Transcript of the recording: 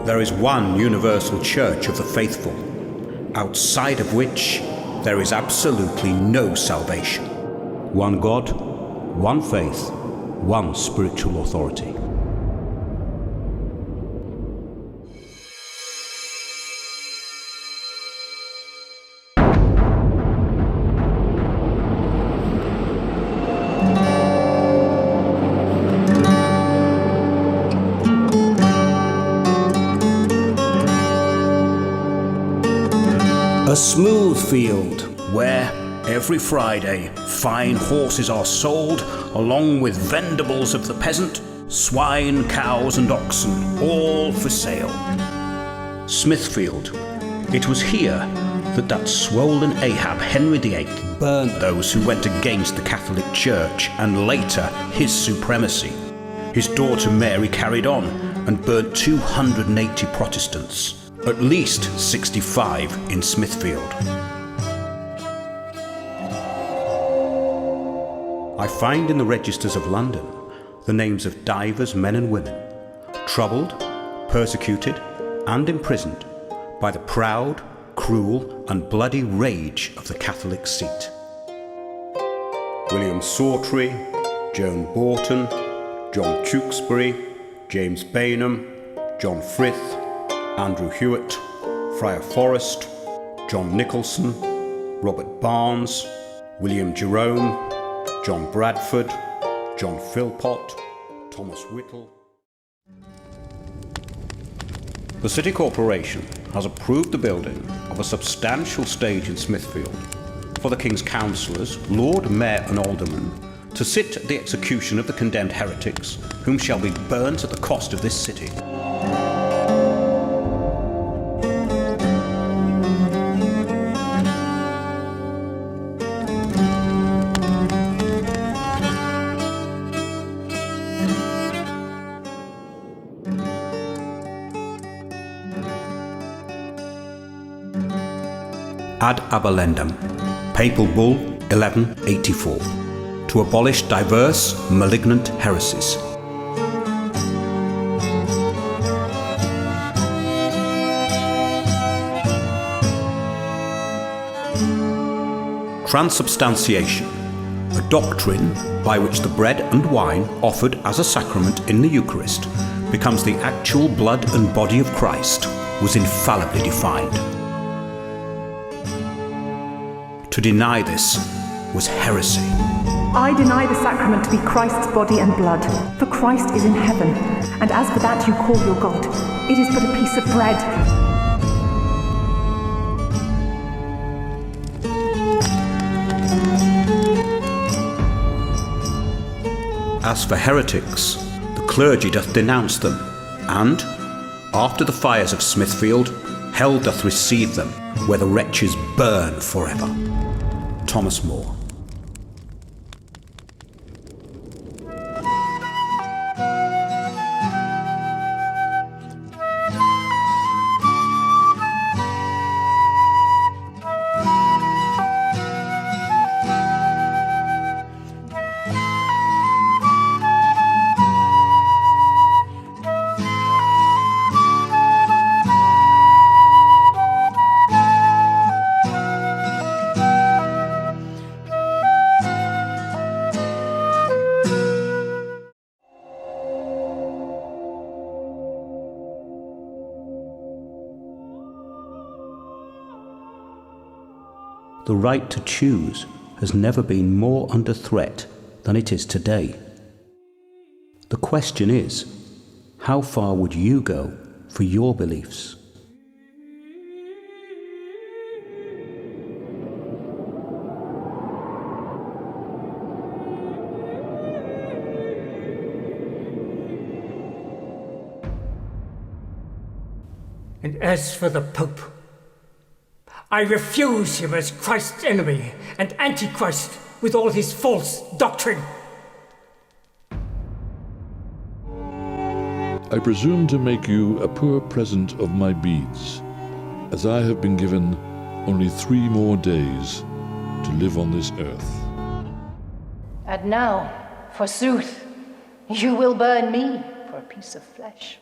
There is one universal church of the faithful, outside of which there is absolutely no salvation. One God, one faith, one spiritual authority. A Smoothfield, where every Friday fine horses are sold, along with vendables of the peasant, swine, cows and oxen, all for sale. Smithfield. It was here that swollen Ahab, Henry VIII, burned those who went against the Catholic Church and later his supremacy. His daughter Mary carried on and burnt 280 Protestants. At least 65 in Smithfield. I find in the registers of London the names of divers men and women, troubled, persecuted, and imprisoned by the proud, cruel, and bloody rage of the Catholic seat. William Sawtry, Joan Bocher, John Tewkesbury, James Bainham, John Frith, Andrew Hewitt, Friar Forest, John Nicholson, Robert Barnes, William Jerome, John Bradford, John Philpott, Thomas Whittle. The City Corporation has approved the building of a substantial stage in Smithfield for the King's Councillors, Lord Mayor and Aldermen to sit at the execution of the condemned heretics, whom shall be burnt at the cost of this city. Ad abolendum, Papal Bull 1184, to abolish diverse malignant heresies. Transubstantiation, a doctrine by which the bread and wine offered as a sacrament in the Eucharist becomes the actual blood and body of Christ, was infallibly defined. To deny this was heresy. I deny the sacrament to be Christ's body and blood, for Christ is in heaven, and as for that you call your God, it is but a piece of bread. As for heretics, the clergy doth denounce them, and, after the fires of Smithfield, hell doth receive them, where the wretches burn forever. Thomas More. The right to choose has never been more under threat than it is today. The question is, how far would you go for your beliefs? And as for the Pope, I refuse him as Christ's enemy and Antichrist with all his false doctrine. I presume to make you a poor present of my beads, as I have been given only 3 more days to live on this earth. And now, forsooth, you will burn me for a piece of flesh.